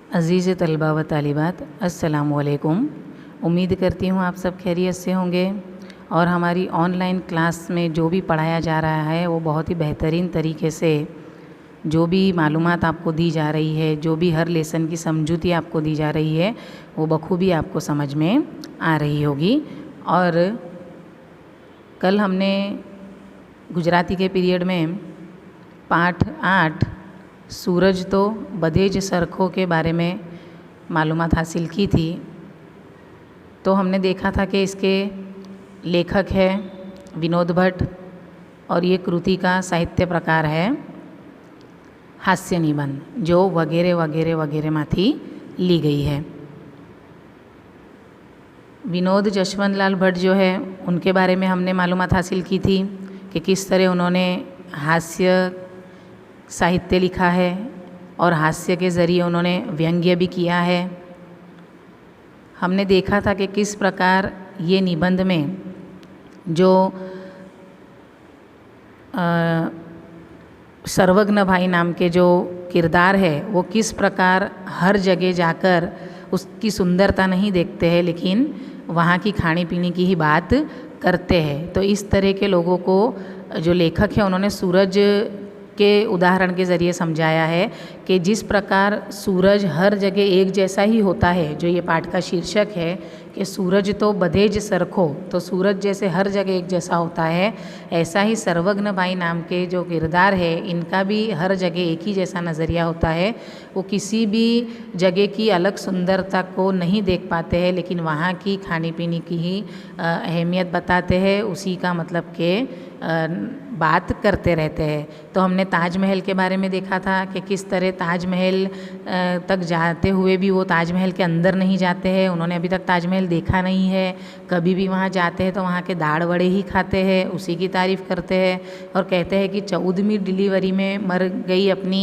अज़ीज़ तलबा व तालिबात, अस्सलामु अलैकुम। उम्मीद करती हूँ आप सब खैरियत से होंगे और हमारी ऑनलाइन क्लास में जो भी पढ़ाया जा रहा है वो बहुत ही बेहतरीन तरीके से जो भी मालूमात आपको दी जा रही है, जो भी हर लेसन की समझूती आपको दी जा रही है वो बखूबी आपको समझ में आ रही होगी। और कल हमने गुजराती के पीरियड में पाठ 8 सूरज तो बधे ज सरखो के बारे में मालूमात हासिल की थी। तो हमने देखा था कि इसके लेखक है विनोद भट्ट और ये कृति का साहित्य प्रकार है हास्य निबंध, जो वगैरह वगैरह वगैरह माथी ली गई है। विनोद जशवंतलाल भट्ट जो है उनके बारे में हमने मालूमात हासिल की थी कि किस तरह उन्होंने हास्य साहित्य लिखा है और हास्य के ज़रिए उन्होंने व्यंग्य भी किया है। हमने देखा था कि किस प्रकार ये निबंध में जो सर्वज्ञ भाई नाम के जो किरदार है वो किस प्रकार हर जगह जाकर उसकी सुंदरता नहीं देखते हैं लेकिन वहाँ की खाने पीने की ही बात करते हैं। तो इस तरह के लोगों को जो लेखक है उन्होंने सूरज के उदाहरण के ज़रिए समझाया है कि जिस प्रकार सूरज हर जगह एक जैसा ही होता है, जो ये पाठ का शीर्षक है कि सूरज तो बधेज सरखो, तो सूरज जैसे हर जगह एक जैसा होता है, ऐसा ही सर्वज्ञ भाई नाम के जो किरदार है इनका भी हर जगह एक ही जैसा नज़रिया होता है। वो किसी भी जगह की अलग सुंदरता को नहीं देख पाते हैं लेकिन वहाँ की खाने पीने की ही अहमियत बताते हैं, उसी का मतलब के बात करते रहते हैं। तो हमने ताजमहल के बारे में देखा था कि किस तरह ताजमहल तक जाते हुए भी वो ताजमहल के अंदर नहीं जाते हैं, उन्होंने अभी तक ताजमहल देखा नहीं है। कभी भी वहाँ जाते हैं तो वहाँ के दाढ़ वड़े ही खाते हैं, उसी की तारीफ़ करते हैं और कहते हैं कि 14वीं डिलीवरी में मर गई अपनी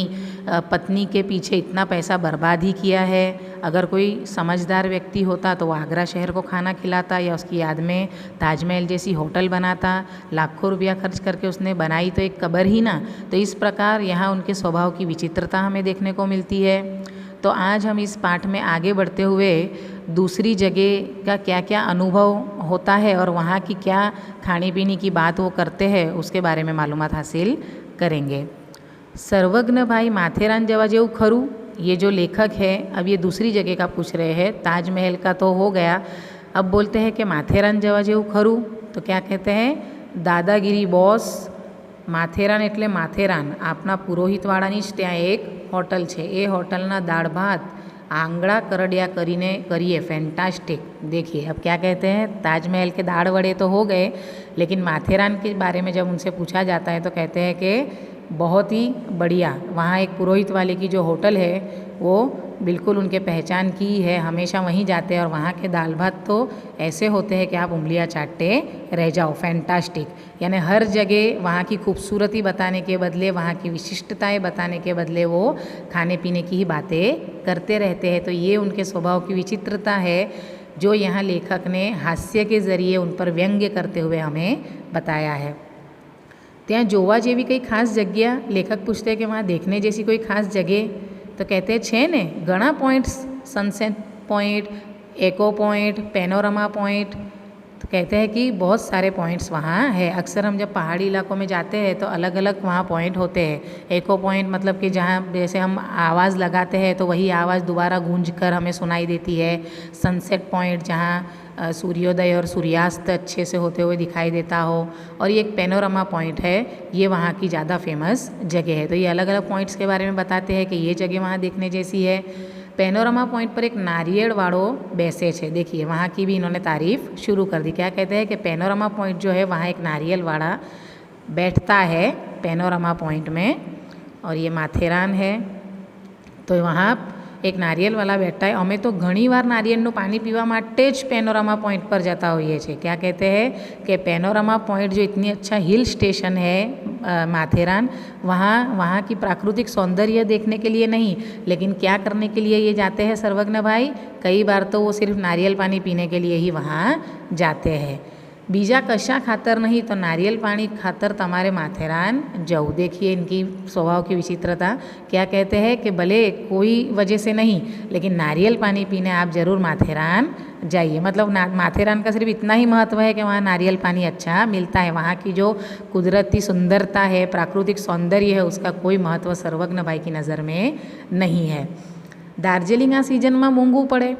पत्नी के पीछे इतना पैसा बर्बाद ही किया है। अगर कोई समझदार व्यक्ति होता तो वो आगरा शहर को खाना खिलाता या उसकी याद में ताजमहल जैसी होटल बनाता। लाखों रुपया खर्च करके उसने बनाई तो एक कब्र ही ना। तो इस प्रकार यहाँ उनके स्वभाव की विचित्रता हमें देखने को मिलती है। तो आज हम इस पाठ में आगे बढ़ते हुए दूसरी जगह का क्या क्या अनुभव होता है और वहाँ की क्या खाने पीने की बात वो करते हैं उसके बारे में मालूमात हासिल करेंगे। सर्वज्ञ भाई माथेरान जवा जेवू खरू, ये जो लेखक है अब ये दूसरी जगह का पूछ रहे हैं। ताजमहल का तो हो गया, अब बोलते हैं कि माथेरान जवा जेवू खरू। तो क्या कहते हैं, દાદાગીરી બોસ માથેરાન એટલે માથેરાન આપના પુરોહિતવાળાની જ ત્યાં એક હોટલ છે, એ હોટલના દાળ ભાત आंगड़ा करड़िया करीने करिए फैंटास्टिक। देखिए अब क्या कहते हैं, ताजमहल के दाढ़ वड़े तो हो गए लेकिन माथेरान के बारे में जब उनसे पूछा जाता है तो कहते हैं कि बहुत ही बढ़िया, वहाँ एक पुरोहित वाले की जो होटल है वो बिल्कुल उनके पहचान की है, हमेशा वहीं जाते हैं और वहाँ के दाल भात तो ऐसे होते हैं कि आप उंगलियां चाटते रह जाओ, फैंटास्टिक। यानी हर जगह वहाँ की खूबसूरती बताने के बदले, वहाँ की विशिष्टताएं बताने के बदले वो खाने पीने की ही बातें करते रहते हैं। तो ये उनके स्वभाव की विचित्रता है जो यहाँ लेखक ने हास्य के ज़रिए उन पर व्यंग्य करते हुए हमें बताया है। ત્યાં જોવા જેવી કંઈ ખાસ જગ્યા, લેખક પૂછતે કે વहाँ देखने जैसी कोई खास जगह, तो कहते हैं ने घना पॉइंट्स, सनसेट पॉइंट, एको पॉइंट, पेनोरमा पॉइंट। तो कहते हैं कि बहुत सारे पॉइंट्स वहाँ है। अक्सर हम जब पहाड़ी इलाकों में जाते हैं तो अलग अलग वहाँ पॉइंट होते हैं। एको पॉइंट मतलब कि जहाँ जैसे हम आवाज़ लगाते हैं तो वही आवाज़ दोबारा गूंज कर हमें सुनाई देती है। सनसेट पॉइंट जहाँ सूर्योदय और सूर्यास्त अच्छे से होते हुए दिखाई देता हो। और ये एक पेनोरमा पॉइंट है, ये वहाँ की ज़्यादा फेमस जगह है। तो ये अलग अलग पॉइंट्स के बारे में बताते हैं कि ये जगह वहाँ देखने जैसी है। पेनोरमा पॉइंट पर एक नारियल वाड़ो बैसे छे, देखिए वहाँ की भी इन्होंने तारीफ़ शुरू कर दी। क्या कहते हैं कि पेनोरमा पॉइंट जो है वहाँ एक नारियल वाड़ा बैठता है पेनोरमा पॉइंट में, और ये माथेरान है तो वहाँ एक नारियल वाला बैठा है। अमे तो घनी वार नारियलનું पानी पीवा माटे ज पेनोरमा पॉइंट पर जाता होइए छे। क्या कहते हैं कि पेनोरमा पॉइंट जो इतनी अच्छा हिल स्टेशन है माथेरान, वहाँ की प्राकृतिक सौंदर्य देखने के लिए नहीं लेकिन क्या करने के लिए ये जाते हैं सर्वज्ञ भाई, कई बार तो वो सिर्फ नारियल पानी पीने के लिए ही वहाँ जाते हैं। बीजा कशा खातर नहीं तो नारियल पानी खातर तमारे माथेरान जाऊ। देखिए इनकी स्वभाव की विचित्रता। क्या कहते हैं कि भले कोई वजह से नहीं लेकिन नारियल पानी पीने आप ज़रूर माथेरान जाइए। मतलब माथेरान का सिर्फ इतना ही महत्व है कि वहाँ नारियल पानी अच्छा मिलता है। वहाँ की जो कुदरती सुंदरता है, प्राकृतिक सौंदर्य है, उसका कोई महत्व सर्वज्ञ भाई की नज़र में नहीं है। दार्जिलिंग आ सीजन में मोंघू पड़े।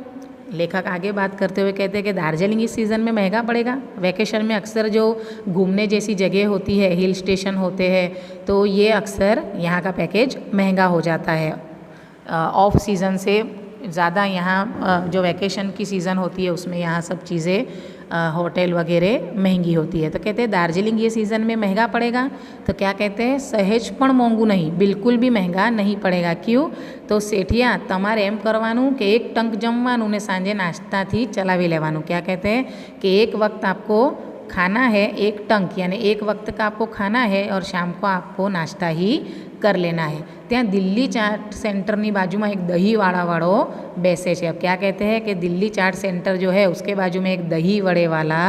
लेखक आगे बात करते हुए कहते हैं कि दार्जिलिंग इस सीज़न में महंगा पड़ेगा। वैकेशन में अक्सर जो घूमने जैसी जगह होती है, हिल स्टेशन होते हैं, तो ये अक्सर यहाँ का पैकेज महंगा हो जाता है। ऑफ सीज़न से ज़्यादा यहाँ जो वैकेशन की सीज़न होती है उसमें यहाँ सब चीज़ें होटल वगैरह महंगी होती है। तो कहते हैं दार्जिलिंग ये सीज़न में महंगा पड़ेगा। तो क्या कहते हैं, સહેજ પણ મોંઘું नहीं, बिल्कुल भी महंगा नहीं पड़ेगा। क्यों? तो सेठिया તમારે એમ કરવાનું કે એક ટંક જમવાનું ને સાંજે નાસ્તાથી ચલાવી લેવાનું। क्या कहते हैं कि एक वक्त आपको खाना है, एक टंक यानी एक वक्त का आपको खाना है और शाम को आपको नाश्ता ही कर लेना है। ત્યાં દિલ્હી ચાટ સેન્ટરની બાજુમાં એક દહીંવાળાવાળો બેસે છે। अब क्या कहते हैं कि दिल्ली चाट सेंटर जो है उसके बाजू में एक दही वड़े वाला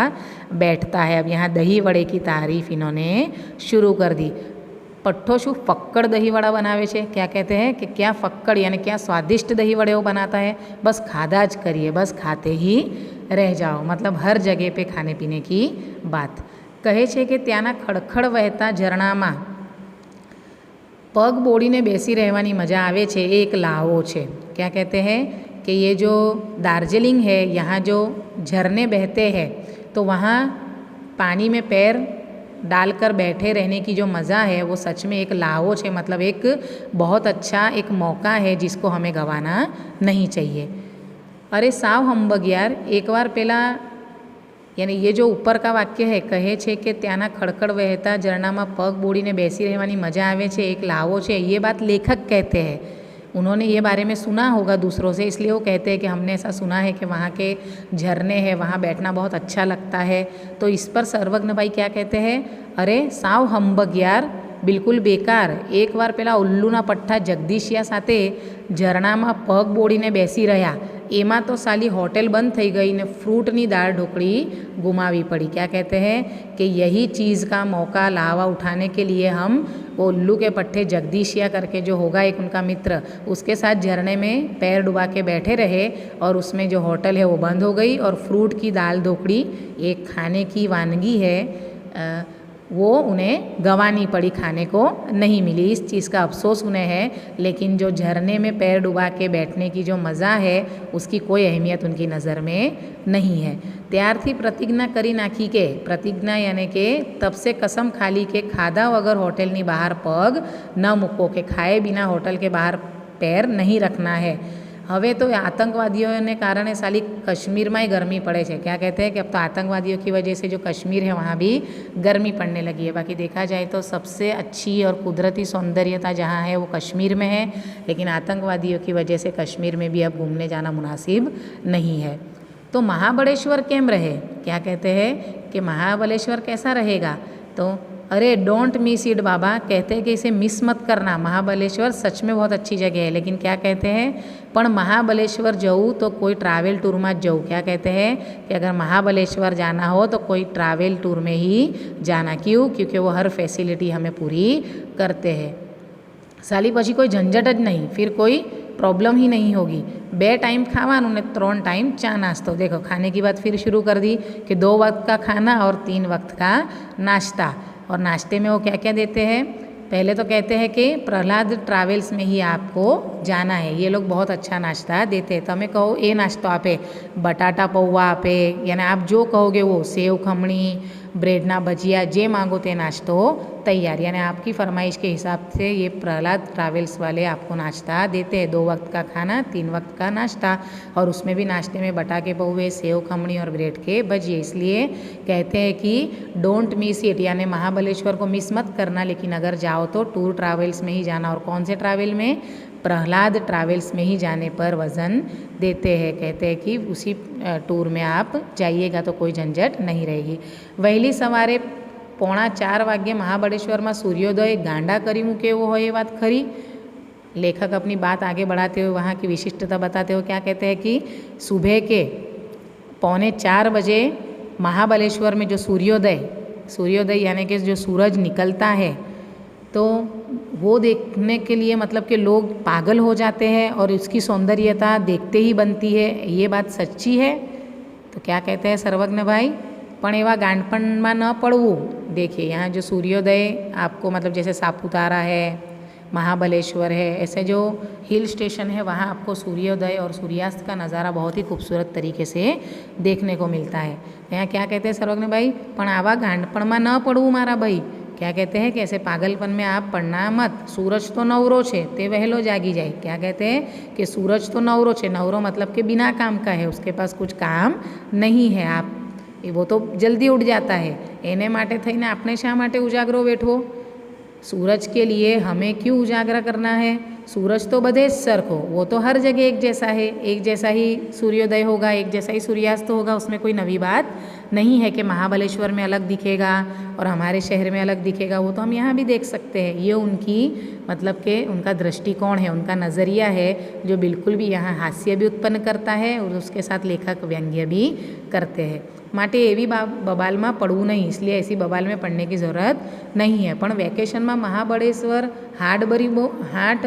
बैठता है। अब यहाँ दही वड़े की तारीफ इन्होंने शुरू कर दी। पट्ठो शू फक्कड़ दही वड़ा बनावे छे। क्या कहते हैं कि क्या फक्कड़ यानी क्या स्वादिष्ट दही वड़े वो बनाता है। बस खाधा ज करिए, बस खाते ही रह जाओ। मतलब हर जगह पे खाने पीने की बात कहे छे कि त्याना खड़खड़ वहता झरणामां पग बोड़ीने बेसी रहवानी मजा आवे छे, एक लावो छे। क्या कहते हैं कि ये जो दार्जिलिंग है, यहाँ जो झरने बहते हैं तो वहाँ पानी में पैर डालकर बैठे रहने की जो मज़ा है वो सच में एक लावो छे। मतलब एक बहुत अच्छा एक मौका है जिसको हमें गंवाना नहीं चाहिए। अरे साव हम्बग यार, एक बार पहला यानी ये जो ऊपर का वाक्य है कहे छे कि त्याना खड़खड़ वहता झरणामां पग बोड़ीने बेसी रहवानी मजा आवे छे, एक लावो छे। ये बात लेखक कहते हैं। उन्होंने ये बारे में सुना होगा दूसरों से, इसलिए वो कहते हैं कि हमने ऐसा सुना है कि वहाँ के झरने हैं, वहाँ बैठना बहुत अच्छा लगता है। तो इस पर सर्वज्ञ भाई क्या कहते हैं, अरे साव हम्बग यार, बिल्कुल बेकार। एक बार पहला उल्लूना पट्ठा जगदीशिया साथे झरणामां पग बोड़ीने बेसी रह्या, एमां तो साली होटल बंद थई गई ने फ्रूटनी दाल ढोकड़ी गुमावी पड़ी। क्या कहते हैं कि यही चीज़ का मौका लावा उठाने के लिए हम वो उल्लू के पट्टे जगदीशिया करके जो होगा एक उनका मित्र, उसके साथ झरने में पैर डुबा के बैठे रहे और उसमें जो होटल है वो बंद हो गई और फ्रूट की दाल ढोकड़ी एक खाने की वानगी है वो उन्हें गंवानी पड़ी, खाने को नहीं मिली। इस चीज़ का अफसोस उन्हें है, लेकिन जो झरने में पैर डुबा के बैठने की जो मज़ा है उसकी कोई अहमियत उनकी नज़र में नहीं है। त्यारथी प्रतिज्ञा करी नाखी के, प्रतिज्ञा यानी कि तब से कसम खाली के खाधा वगर होटलनी बहार पग न मूको, के खाए बिना होटल के बाहर पैर नहीं रखना है। હવે તો आतंकवादियों ने कारण साली कश्मीर में ही गर्मी पड़े છે। क्या कहते हैं कि अब तो आतंकवादियों की वजह से जो कश्मीर है वहाँ भी गर्मी पड़ने लगी है। बाकी देखा जाए तो सबसे अच्छी और कुदरती सौंदर्यता जहाँ है वो कश्मीर में है, लेकिन आतंकवादियों की वजह से कश्मीर में भी अब घूमने जाना मुनासिब नहीं है। तो महाबलेश्वर केम रहे, क्या कहते हैं कि महाबलेश्वर कैसा रहेगा, तो अरे डोंट मिस इट बाबा, कहते हैं कि इसे मिस मत करना। महाबलेश्वर सच में बहुत अच्छी जगह है, लेकिन क्या कहते हैं पण महाबलेश्वर जाऊँ तो कोई ट्रैवल टूर में जाऊँ। क्या कहते हैं कि अगर महाबलेश्वर जाना हो तो कोई ट्रैवल टूर में ही जाना। क्यों? क्योंकि वो हर फैसिलिटी हमें पूरी करते हैं। साली पछी कोई झंझट ज नहीं, फिर कोई प्रॉब्लम ही नहीं होगी। 2 टाइम खावानू ने 3 टाइम चा नाश्तो। देखो खाने की बात फिर शुरू कर दी कि 2 वक्त का खाना और 3 वक्त का नाश्ता। और नाश्ते में वो क्या क्या देते हैं, पहले तो कहते हैं कि प्रहलाद ट्रैवल्स में ही आपको जाना है। ये लोग बहुत अच्छा नाश्ता देते हैं। તમે કહો એ નાસ્તો આપે, બટાટા પૌવા આપે, यानी आप जो कहोगे वो, सेव खमणी, ब्रेडना भजिया, जे मांगो ते नाश्तो तैयार। यानी आपकी फरमाइश के हिसाब से ये प्रहलाद ट्रैवल्स वाले आपको नाश्ता देते हैं। 2 वक्त का खाना, 3 वक्त का नाश्ता, और उसमें भी नाश्ते में बटाके पौवे, सेव खमणी और ब्रेड के भजिए। इसलिए कहते हैं कि डोंट मिस इट, यानी महाबलेश्वर को मिस मत करना, लेकिन अगर जाओ तो टूर ट्रैवल्स में ही जाना। और कौन से ट्रैवल में? प्रहलाद ट्रैवल्स में ही जाने पर वज़न देते हैं। कहते हैं कि उसी टूर में आप जाइएगा तो कोई झंझट नहीं रहेगी। वहेली सवारे 3:45 वागे महाबलेश्वर में सूर्योदय गांडा करी मूके वो हो, ये बात खरी। लेखक अपनी बात आगे बढ़ाते हुए वहाँ की विशिष्टता बताते हुए क्या कहते हैं कि सुबह के 3:45 बजे महाबलेश्वर में जो सूर्योदय यानी कि जो सूरज निकलता है तो वो देखने के लिए मतलब कि लोग पागल हो जाते हैं और उसकी सौंदर्यता देखते ही बनती है। ये बात सच्ची है? तो क्या कहते हैं सर्वज्ञ भाई, पण एवा गांडपणમાં न पड़વું। देखिए यहाँ जो सूर्योदय आपको मतलब जैसे सापुतारा है, महाबलेश्वर है, ऐसे जो हिल स्टेशन है वहाँ आपको सूर्योदय और सूर्यास्त का नज़ारा बहुत ही खूबसूरत तरीके से देखने को मिलता है। यहाँ क्या कहते हैं सर्वज्ञ भाई, पण आवा गांडपणમાં न पड़વું मारा भाई। क्या कहते हैं कि ऐसे पागलपन में आप पड़ना मत। सूरज तो नवरो छे ते वहेलो जागी जाए। क्या कहते हैं कि सूरज तो नवरो छे, नवरो मतलब कि बिना काम का है, उसके पास कुछ काम नहीं है, आप वो तो जल्दी उठ जाता है। एने माटे थईने आपने शा माटे उजागरो बैठवो? सूरज के लिए हमें क्यों उजागरा करना है? सूरज तो बधे सरखो, वो तो हर जगह एक जैसा है, एक जैसा ही सूर्योदय होगा, एक जैसा ही सूर्यास्त होगा, उसमें कोई नवी बात नहीं है कि महाबलेश्वर में अलग दिखेगा और हमारे शहर में अलग दिखेगा। वो तो हम यहाँ भी देख सकते हैं। ये उनकी मतलब कि उनका दृष्टिकोण है, उनका नज़रिया है जो बिल्कुल भी यहाँ हास्य भी उत्पन्न करता है और उसके साथ लेखक व्यंग्य भी करते हैं। माटे एवी बबाल में पड़વું नहीं, इसलिए ऐसी बबाल में पड़ने की ज़रूरत नहीं है। पण वेकेशन में महाबलेश्वर हाट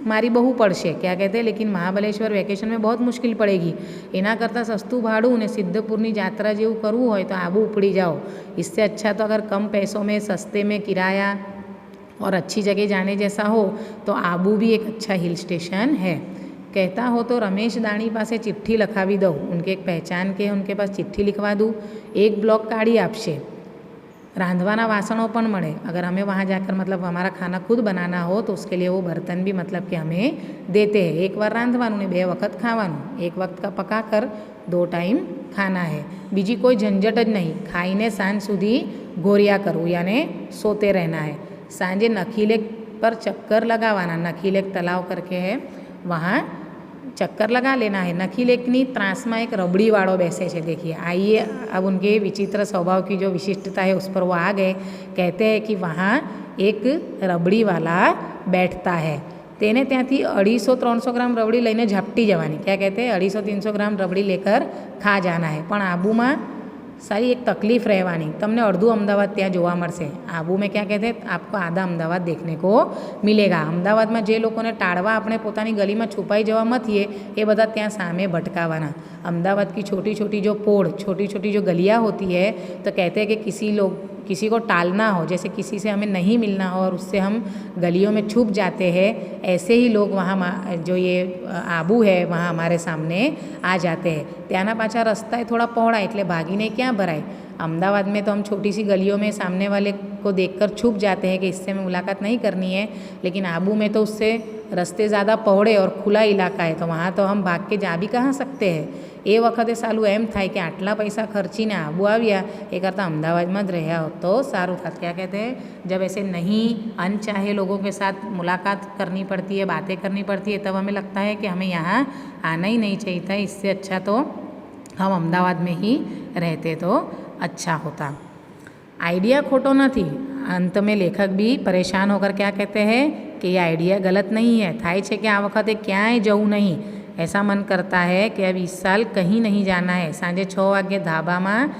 मारी बहु पड़शे। क्या कहते हैं, लेकिन महाबलेश्वर वेकेशन में बहुत मुश्किल पड़ेगी। एना करता सस्तु भाड़ू ने सिद्धपुरनी यात्रा जेवुं करवुं होय तो आबू उपड़ी जाओ। इससे अच्छा तो अगर कम पैसों में सस्ते में किराया और अच्छी जगह जाने जैसा हो तो आबू भी एक अच्छा हिल स्टेशन है। कहता हो तो रमेश दाणी पासे चिट्ठी लखावी दऊँ, उनके एक पहचान के उनके पास चिट्ठी लिखवा दूँ, एक ब्लॉक काढ़ी आपशे। रांधवाना वासणों पण मळे, अगर हमें वहाँ जाकर मतलब हमारा खाना खुद बनाना हो तो उसके लिए वो बर्तन भी मतलब कि हमें देते हैं। एक बार रांधवानुं ने 2 वक्त खावानुं, एक वक्त का पका कर 2 टाइम खाना है। बीजी कोई झंझट ज नहीं, खाईने सांज सुधी घोरिया करवुं यानी सोते रहना है। सांजे नखीलेक पर चक्कर लगावाना, नखीलेक तालाव करके है वहाँ चक्कर लगा लेना है। नखीलेकनी त्रास में एक रबड़ी वाड़ो बैसे छे। देखिए आइए अब उनके विचित्र स्वभाव की जो विशिष्टता है उस पर वो आ गए। कहते हैं कि वहाँ एक रबड़ी वाला बैठता है, तेने त्यांथी 250-300 ग्राम रबड़ी लईने झपटी जवानी। क्या कहते हैं, 250-300 ग्राम रबड़ी लेकर खा जाना है। पण आबू में सारी एक तकलीफ रहवानी, तमने अर्धु अमदावाद त्यां जोवा मळशे। आबू में क्या कहते हैं, आपको आधा अमदावाद देखने को मिलेगा। अमदावाद में जे लोगोने टाळवा अपने पोतानी गली में छुपाई जवा मथीए ए बधा त्यां सामे भटकावाना। अमदावाद की छोटी छोटी जो पोड़, छोटी छोटी जो गलियाँ होती है तो कहते हैं कि किसी को टालना हो, जैसे किसी से हमें नहीं मिलना हो और उससे हम गलियों में छुप जाते हैं, ऐसे ही लोग वहाँ जो ये आबू है वहाँ हमारे सामने आ जाते हैं। त्याना पाछा रस्ता है थोड़ा पહોळा एटले भागीने क्या भराय। अमदावाद में तो हम छोटी सी गलियों में सामने वाले को देखकर छुप जाते हैं कि इससे हमें मुलाकात नहीं करनी है, लेकिन आबू में तो उससे रस्ते ज़्यादा पહોळे और खुला इलाका है तो वहाँ तो हम भाग के जा भी कहाँ सकते हैं। ए वखते सालू एम थाय कि आटला पैसा खर्चीने आबू आव्या ए करता अमदावाद में ज रह्या होत तो सारूं थात। क्या कहते हैं, जब ऐसे नहीं अनचाहे लोगों के साथ मुलाकात करनी पड़ती है, बातें करनी पड़ती है, तब हमें लगता है कि हमें यहाँ आना ही नहीं चाहिए था। इससे अच्छा तो हम अमदावाद में ही रहते तो अच्छा होता। आइडिया खोटो नहीं। अंत में लेखक भी परेशान होकर क्या कहते हैं कि ये आइडिया गलत नहीं है। थाय छे कि आ वखते क्यांय जવું नहीं, ऐसा मन करता है कि अब इस साल कहीं नहीं जाना है। सांजे 6 वागे धाबा में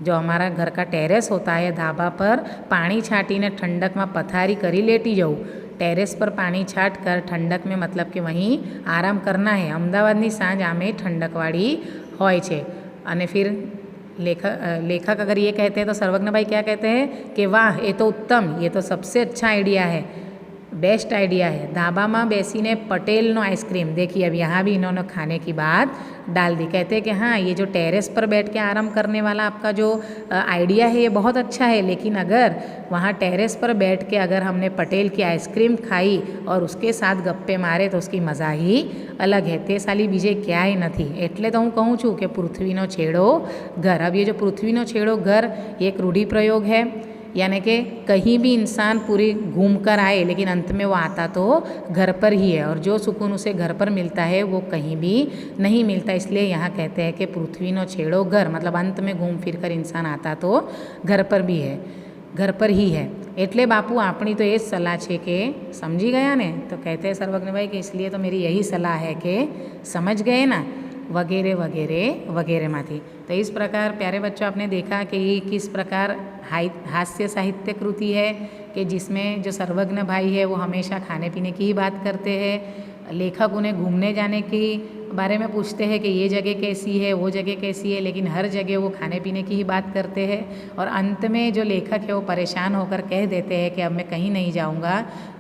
जो हमारा घर का टेरेस होता है, धाबा पर पानी छाटीने ठंडक में पथारी करी लेटी जाऊँ। टेरेस पर पानी छाट कर ठंडक में मतलब कि वहीं आराम करना है। अमदावादनी सांज आमे ठंडकवाड़ी होय छे। अने फिर लेखक अगर ये कहते हैं तो सर्वज्ञ भाई क्या कहते हैं कि वाह ये तो उत्तम, ये तो सबसे अच्छा आइडिया है, बेस्ट आइडिया है। ढाबा में बेसीने पटेल नो आइसक्रीम। देखिए अब यहाँ भी इन्होंने खाने की बात डाल दी। कहते हैं कि हाँ ये जो टेरेस पर बैठ के आराम करने वाला आपका जो आइडिया है ये बहुत अच्छा है, लेकिन अगर वहाँ टेरेस पर बैठ के अगर हमने पटेल की आइसक्रीम खाई और उसके साथ गप्पे मारे तो उसकी मज़ा ही अलग है। ते साली बीजे क्यांय नथी। एटले तो हूँ कहूँ छूँ कि पृथ्वीनो छेड़ो घर। अब ये जो पृथ्वीनो छेड़ो घर ये एक रूढ़िप्रयोग है, यानी कि कहीं भी इंसान पूरी घूम कर आए लेकिन अंत में वो आता तो घर पर ही है, और जो सुकून उसे घर पर मिलता है वो कहीं भी नहीं मिलता। इसलिए यहाँ कहते हैं कि पृथ्वीनो छेड़ो घर, मतलब अंत में घूम फिर कर इंसान आता तो घर पर भी है, घर पर ही है। एटले बापू अपनी तो ये सलाह है कि समझी गया ने। तो कहते हैं सर्वज्ञ भाई कि इसलिए तो मेरी यही सलाह है कि समझ गए ना, वगैरह वगैरह वगैरहમાંથી। तो इस प्रकार प्यारे बच्चों आपने देखा कि ये किस प्रकार हास्य साहित्य कृति है कि जिसमें जो सर्वज्ञ भाई है वो हमेशा खाने पीने की ही बात करते हैं। लेखक उन्हें घूमने जाने की बारे में पूछते हैं कि ये जगह कैसी है, वो जगह कैसी है, लेकिन हर जगह वो खाने पीने की ही बात करते हैं। और अंत में जो लेखक है वो परेशान होकर कह देते हैं कि अब मैं कहीं नहीं जाऊंगा,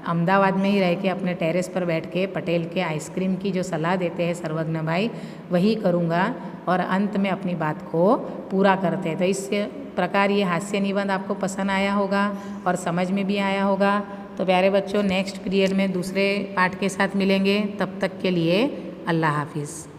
अहमदाबाद में ही रह के अपने टेरेस पर बैठ के पटेल के आइसक्रीम की जो सलाह देते हैं सर्वज्ञ भाई वही करूँगा, और अंत में अपनी बात को पूरा करते हैं। तो इस प्रकार ये हास्य निबंध आपको पसंद आया होगा और समझ में भी आया होगा। तो प्यारे बच्चों नेक्स्ट पीरियड में दूसरे पार्ट के साथ मिलेंगे, तब तक के लिए अल्लाह हाफिज़।